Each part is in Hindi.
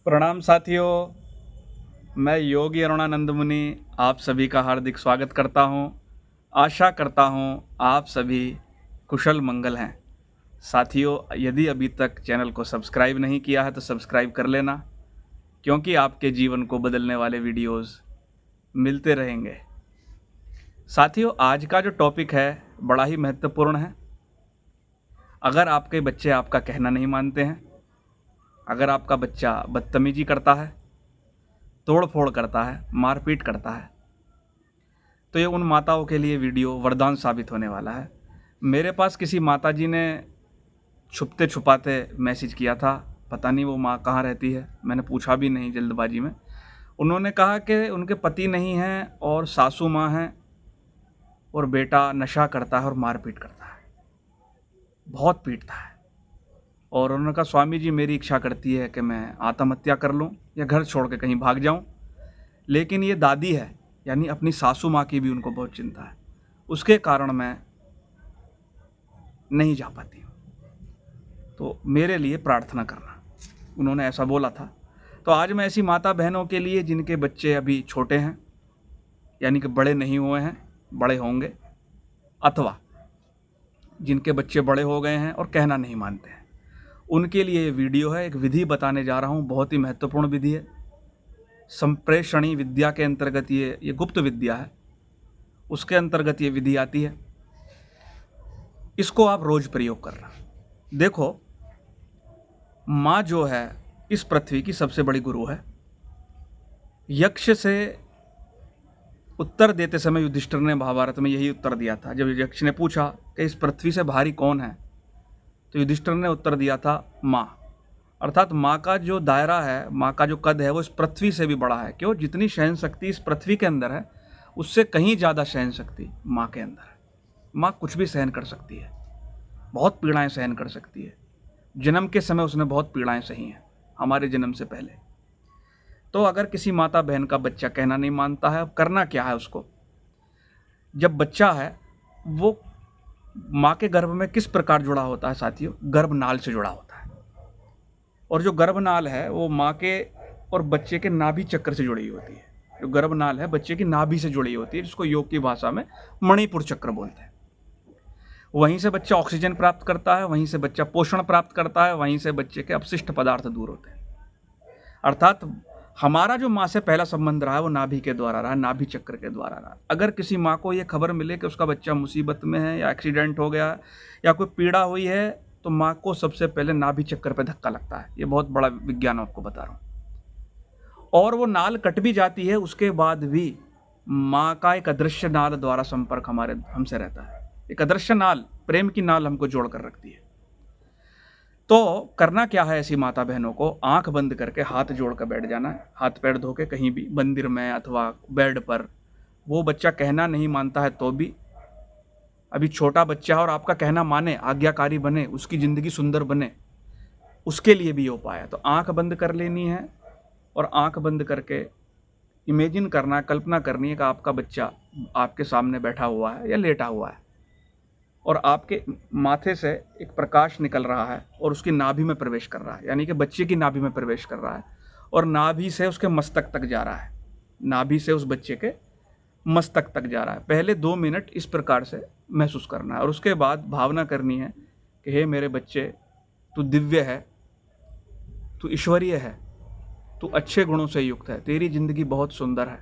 प्रणाम साथियों, मैं योगी अरुणानंद मुनि आप सभी का हार्दिक स्वागत करता हूं। आशा करता हूं आप सभी कुशल मंगल हैं। साथियों, यदि अभी तक चैनल को सब्सक्राइब नहीं किया है तो सब्सक्राइब कर लेना, क्योंकि आपके जीवन को बदलने वाले वीडियोस मिलते रहेंगे। साथियों, आज का जो टॉपिक है बड़ा ही महत्वपूर्ण है। अगर आपके बच्चे आपका कहना नहीं मानते हैं, अगर आपका बच्चा बदतमीजी करता है, तोड़ फोड़ करता है, मारपीट करता है, तो ये उन माताओं के लिए वीडियो वरदान साबित होने वाला है। मेरे पास किसी माताजी ने छुपते छुपाते मैसेज किया था। पता नहीं वो माँ कहाँ रहती है, मैंने पूछा भी नहीं जल्दबाजी में। उन्होंने कहा कि उनके पति नहीं हैं और सासू माँ हैं और बेटा नशा करता है और मारपीट करता है, बहुत पीटता है। और उन्होंने कहा स्वामी जी, मेरी इच्छा करती है कि मैं आत्महत्या कर लूँ या घर छोड़ के कहीं भाग जाऊँ, लेकिन ये दादी है, यानी अपनी सासू माँ की भी उनको बहुत चिंता है, उसके कारण मैं नहीं जा पाती हूँ, तो मेरे लिए प्रार्थना करना। उन्होंने ऐसा बोला था। तो आज मैं ऐसी माता बहनों के लिए जिनके बच्चे अभी छोटे हैं, यानी कि बड़े नहीं हुए हैं, बड़े होंगे, अथवा जिनके बच्चे बड़े हो गए हैं और कहना नहीं मानते हैं, उनके लिए ये वीडियो है। एक विधि बताने जा रहा हूँ, बहुत ही महत्वपूर्ण विधि है। संप्रेषणी विद्या के अंतर्गत ये गुप्त विद्या है, उसके अंतर्गत ये विधि आती है। इसको आप रोज प्रयोग करना। देखो, माँ जो है इस पृथ्वी की सबसे बड़ी गुरु है। यक्ष से उत्तर देते समय युधिष्ठिर ने महाभारत में यही उत्तर दिया था। जब यक्ष ने पूछा कि इस पृथ्वी से भारी कौन है, तो युधिष्ठिर ने उत्तर दिया था माँ। अर्थात माँ का जो दायरा है, माँ का जो कद है, वो इस पृथ्वी से भी बड़ा है। क्यों? जितनी सहन शक्ति इस पृथ्वी के अंदर है, उससे कहीं ज़्यादा सहन शक्ति माँ के अंदर है। माँ कुछ भी सहन कर सकती है, बहुत पीड़ाएं सहन कर सकती है। जन्म के समय उसने बहुत पीड़ाएं सही हैं, हमारे जन्म से पहले। तो अगर किसी माता बहन का बच्चा कहना नहीं मानता है, अब करना क्या है उसको? जब बच्चा है वो माँ के गर्भ में किस प्रकार जुड़ा होता है साथियों? गर्भनाल से जुड़ा होता है। और जो गर्भनाल है वो माँ के और बच्चे के नाभि चक्र से जुड़ी होती है। जो गर्भनाल है बच्चे की नाभि से जुड़ी होती है, जिसको योग की भाषा में मणिपुर चक्र बोलते हैं। वहीं से बच्चा ऑक्सीजन प्राप्त करता है, वहीं से बच्चा पोषण प्राप्त करता है, वहीं से बच्चे के अपशिष्ट पदार्थ दूर होते हैं। अर्थात हमारा जो माँ से पहला संबंध रहा है वो नाभि के द्वारा रहा, नाभि चक्र के द्वारा रहा। अगर किसी माँ को ये खबर मिले कि उसका बच्चा मुसीबत में है या एक्सीडेंट हो गया या कोई पीड़ा हुई है, तो माँ को सबसे पहले नाभि चक्र पे धक्का लगता है। ये बहुत बड़ा विज्ञान आपको बता रहा हूँ। और वो नाल कट भी जाती है, उसके बाद भी माँ का एक अदृश्य नाल द्वारा संपर्क हमसे रहता है। एक अदृश्य नाल, प्रेम की नाल हमको जोड़ कर रखती है। तो करना क्या है ऐसी माता बहनों को? आंख बंद करके हाथ जोड़ कर बैठ जाना है, हाथ पैर धो के कहीं भी, मंदिर में अथवा बेड पर। वो बच्चा कहना नहीं मानता है तो भी, अभी छोटा बच्चा है और आपका कहना माने, आज्ञाकारी बने, उसकी ज़िंदगी सुंदर बने, उसके लिए भी ये उपाय है। तो आंख बंद कर लेनी है और आंख बंद करके इमेजिन करना है, कल्पना करनी है कि आपका बच्चा आपके सामने बैठा हुआ है या लेटा हुआ है और आपके माथे से एक प्रकाश निकल रहा है और उसकी नाभि में प्रवेश कर रहा है, यानी कि बच्चे की नाभि में प्रवेश कर रहा है और नाभि से उसके मस्तक तक जा रहा है, नाभि से उस बच्चे के मस्तक तक जा रहा है। पहले 2 मिनट इस प्रकार से महसूस करना है और उसके बाद भावना करनी है कि हे मेरे बच्चे, तू दिव्य है, तू ईश्वरीय है, तू अच्छे गुणों से युक्त है, तेरी ज़िंदगी बहुत सुंदर है,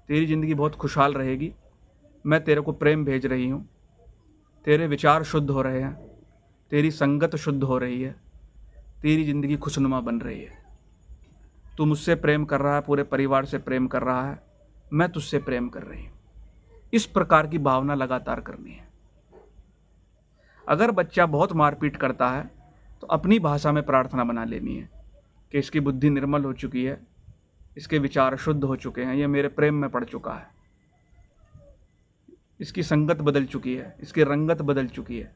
तेरी ज़िंदगी बहुत खुशहाल रहेगी। मैं तेरे को प्रेम भेज रही हूँ, तेरे विचार शुद्ध हो रहे हैं, तेरी संगत शुद्ध हो रही है, तेरी ज़िंदगी खुशनुमा बन रही है। तू मुझसे प्रेम कर रहा है, पूरे परिवार से प्रेम कर रहा है, मैं तुझसे प्रेम कर रही हूँ। इस प्रकार की भावना लगातार करनी है। अगर बच्चा बहुत मारपीट करता है तो अपनी भाषा में प्रार्थना बना लेनी है कि इसकी बुद्धि निर्मल हो चुकी है, इसके विचार शुद्ध हो चुके हैं, यह मेरे प्रेम में पड़ चुका है, इसकी संगत बदल चुकी है, इसकी रंगत बदल चुकी है,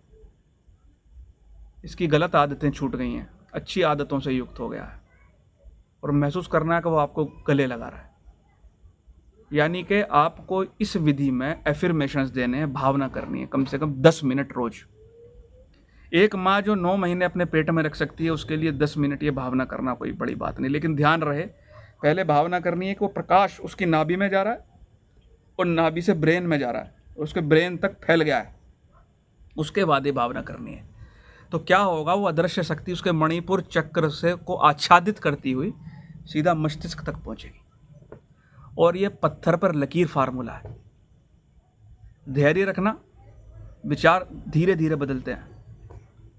इसकी गलत आदतें छूट गई हैं, अच्छी आदतों से युक्त हो गया है। और महसूस करना है कि वो आपको गले लगा रहा है। यानी कि आपको इस विधि में एफर्मेशंस देने हैं, भावना करनी है, कम से कम 10 मिनट रोज। एक माँ जो 9 महीने अपने पेट में रख सकती है, उसके लिए 10 मिनट ये भावना करना कोई बड़ी बात नहीं। लेकिन ध्यान रहे, पहले भावना करनी है कि वो प्रकाश उसकी नाभि में जा रहा है और नाभि से ब्रेन में जा रहा है, उसके ब्रेन तक फैल गया है, उसके बाद ये भावना करनी है। तो क्या होगा, वो अदृश्य शक्ति उसके मणिपुर चक्र से को आच्छादित करती हुई सीधा मस्तिष्क तक पहुंचेगी। और ये पत्थर पर लकीर फार्मूला है। धैर्य रखना, विचार धीरे धीरे बदलते हैं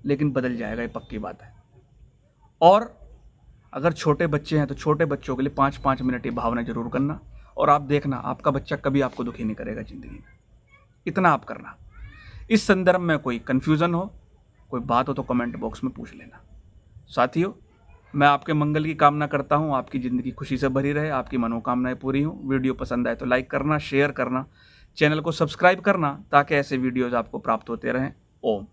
लेकिन बदल जाएगा, ये पक्की बात है। और अगर छोटे बच्चे हैं तो छोटे बच्चों के लिए 5-5 मिनट ये भावना जरूर करना, और आप देखना आपका बच्चा कभी आपको दुखी नहीं करेगा ज़िंदगी में। इतना आप करना। इस संदर्भ में कोई कन्फ्यूज़न हो, कोई बात हो तो कमेंट बॉक्स में पूछ लेना। साथियों, मैं आपके मंगल की कामना करता हूँ, आपकी ज़िंदगी खुशी से भरी रहे, आपकी मनोकामनाएं पूरी हों। वीडियो पसंद आए तो लाइक करना, शेयर करना, चैनल को सब्सक्राइब करना ताकि ऐसे वीडियोज़ आपको प्राप्त होते रहें। ओम।